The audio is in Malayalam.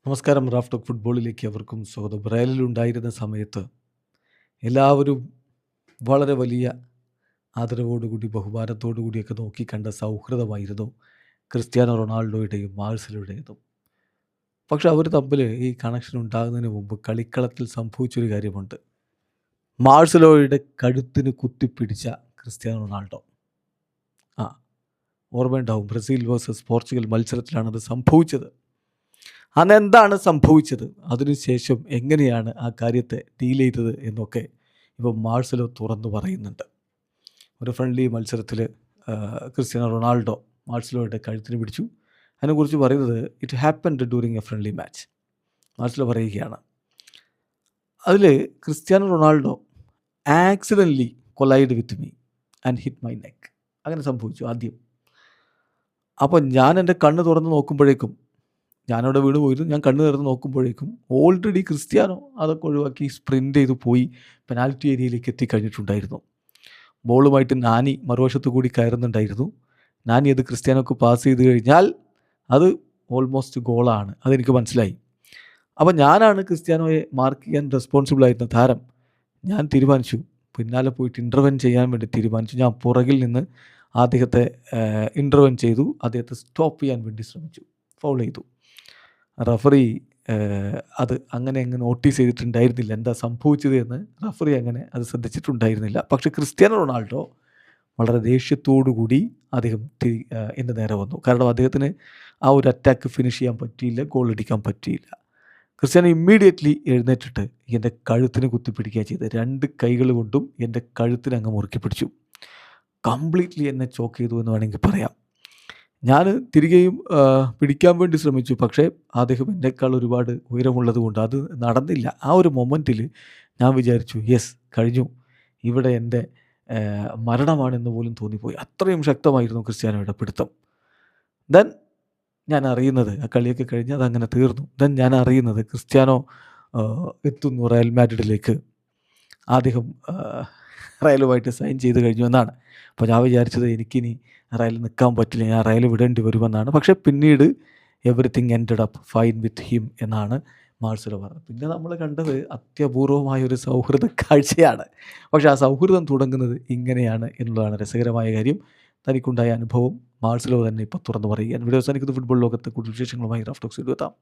നമസ്കാരം. റാഫ് ടോക്ക് ഫുട്ബോളിലേക്ക് അവർക്കും സ്വാഗതം. റയലിലുണ്ടായിരുന്ന സമയത്ത് എല്ലാവരും വളരെ വലിയ ആദരവോടുകൂടി ബഹുമാനത്തോടു കൂടിയൊക്കെ നോക്കിക്കണ്ട സൗഹൃദമായിരുന്നു ക്രിസ്ത്യാനോ റൊണാൾഡോയുടെയും മാർസലോയുടേതും. പക്ഷെ അവർ തമ്മിൽ ഈ കണക്ഷൻ ഉണ്ടാകുന്നതിന് മുമ്പ് കളിക്കളത്തിൽ സംഭവിച്ചൊരു കാര്യമുണ്ട്. മാർസലോയുടെ കഴുത്തിന് കുത്തിപ്പിടിച്ച ക്രിസ്ത്യാനോ റൊണാൾഡോ. ആ ഓർമ്മയുണ്ടാവും, ബ്രസീൽ വേഴ്സസ് പോർച്ചുഗൽ മത്സരത്തിലാണത് സംഭവിച്ചത്. അന്ന് എന്താണ് സംഭവിച്ചത്, അതിനുശേഷം എങ്ങനെയാണ് ആ കാര്യത്തെ ഡീൽ ചെയ്തത് എന്നൊക്കെ ഇപ്പോൾ മാർസലോ തുറന്നു പറയുന്നുണ്ട്. ഒരു ഫ്രണ്ട്ലി മത്സരത്തിൽ ക്രിസ്ത്യാനോ റൊണാൾഡോ മാർസലോയുടെ കഴുത്തിന് പിടിച്ചു. അതിനെക്കുറിച്ച് പറയുന്നത് it happened during A friendly match. Marcelo പറയുകയാണ്, അതിൽ Cristiano Ronaldo accidentally collide with me and hit my neck. അങ്ങനെ സംഭവിച്ചു ആദ്യം. അപ്പോൾ ഞാൻ എൻ്റെ കണ്ണ് തുറന്ന് നോക്കുമ്പോഴേക്കും, ഞാനവിടെ വീണ് പോയിരുന്നു, ഞാൻ കണ്ണ് തുറന്ന് നോക്കുമ്പോഴേക്കും ഓൾറെഡി ക്രിസ്ത്യാനോ അതൊക്കെ ഒഴിവാക്കി സ്പ്രിൻ്റ് ചെയ്ത് പോയി പെനാൽറ്റി ഏരിയയിലേക്ക് എത്തിക്കഴിഞ്ഞിട്ടുണ്ടായിരുന്നു. ബോളുമായിട്ട് നാനി മറുവശത്ത് കൂടി കയറുന്നുണ്ടായിരുന്നു. നാനി അത് ക്രിസ്ത്യാനോക്ക് പാസ് ചെയ്ത് കഴിഞ്ഞാൽ അത് ഓൾമോസ്റ്റ് ഗോളാണ്, അതെനിക്ക് മനസ്സിലായി. അപ്പോൾ ഞാനാണ് ക്രിസ്ത്യാനോയെ മാർക്ക് ചെയ്യാൻ റെസ്പോൺസിബിൾ ആയിരുന്ന താരം. ഞാൻ തീരുമാനിച്ചു, പിന്നാലെ പോയിട്ട് ഇൻ്റർവെൻ ചെയ്യാൻ വേണ്ടി തീരുമാനിച്ചു. ഞാൻ പുറകിൽ നിന്ന് അദ്ദേഹത്തെ ഇൻ്റർവെൻ ചെയ്തു, അദ്ദേഹത്തെ സ്റ്റോപ്പ് ചെയ്യാൻ വേണ്ടി ശ്രമിച്ചു, ഫൗൾ ചെയ്തു. റഫറി അത് അങ്ങനെ നോട്ടീസ് ചെയ്തിട്ടുണ്ടായിരുന്നില്ല, എന്താ സംഭവിച്ചത് എന്ന് റഫറി അങ്ങനെ അത് ശ്രദ്ധിച്ചിട്ടുണ്ടായിരുന്നില്ല. പക്ഷേ ക്രിസ്ത്യാനോ റൊണാൾഡോ വളരെ ദേഷ്യത്തോടു കൂടി അദ്ദേഹം എൻ്റെ നേരെ വന്നു. കാരണം അദ്ദേഹത്തിന് ആ ഒരു അറ്റാക്ക് ഫിനിഷ് ചെയ്യാൻ പറ്റിയില്ല, ഗോൾ അടിക്കാൻ പറ്റിയില്ല. ക്രിസ്ത്യാനോ ഇമ്മീഡിയറ്റ്ലി എഴുന്നേറ്റിട്ട് എൻ്റെ കഴുത്തിന് കുത്തിപ്പിടിക്കുക ചെയ്ത്, രണ്ട് കൈകൾ കൊണ്ടും എൻ്റെ കഴുത്തിന് അങ്ങ് മുറുക്കി പിടിച്ചു. കംപ്ലീറ്റ്ലി എന്നെ ചോക്ക് ചെയ്തു എന്ന് വേണമെങ്കിൽ പറയാം. ഞാൻ തിരികെയും പിടിക്കാൻ വേണ്ടി ശ്രമിച്ചു, പക്ഷേ അദ്ദേഹം എന്നേക്കാൾ ഒരുപാട് ഉയരമുള്ളത് കൊണ്ട് അത് നടന്നില്ല. ആ ഒരു മൊമെൻറ്റിൽ ഞാൻ വിചാരിച്ചു, യെസ് കഴിഞ്ഞു, ഇവിടെ എൻ്റെ മരണമാണെന്ന് പോലും തോന്നിപ്പോയി. അത്രയും ശക്തമായിരുന്നു ക്രിസ്ത്യാനോയുടെ പിടുത്തം. ദെൻ ഞാൻ അറിയുന്നത്, ആ കളിയൊക്കെ കഴിഞ്ഞ് അതങ്ങനെ തീർന്നു. ദെൻ ഞാൻ അറിയുന്നത് ക്രിസ്ത്യാനോ എത്തുന്നു റയൽ മാഡ്രിഡിലേക്ക്, അദ്ദേഹം റയലുമായിട്ട് സൈൻ ചെയ്ത് കഴിഞ്ഞു എന്നാണ്. അപ്പോൾ ഞാൻ വിചാരിച്ചത് എനിക്കിനി റയലിൽ നിൽക്കാൻ പറ്റില്ല, ഞാൻ റയൽ വിടേണ്ടി വരുമെന്നാണ്. പക്ഷേ പിന്നീട് everything ended up fine with him എന്നാണ് മാർസലോ പറഞ്ഞത്. പിന്നെ നമ്മൾ കണ്ടത് അത്യപൂർവമായൊരു സൗഹൃദ കാഴ്ചയാണ്. പക്ഷേ ആ സൗഹൃദം തുടങ്ങുന്നത് ഇങ്ങനെയാണ് എന്നുള്ളതാണ് രസകരമായ കാര്യം. തനിക്കുണ്ടായ അനുഭവം മാർസലോ തന്നെ ഇപ്പോൾ തുറന്നു പറയുകയാണ്. വീഡിയോ അവസാനിക്കുന്ന ഫുട്ബോൾ ലോകത്ത് കൂടുതൽ വിശേഷങ്ങളുമായി റാഫ് ടോക്സ് എത്താം.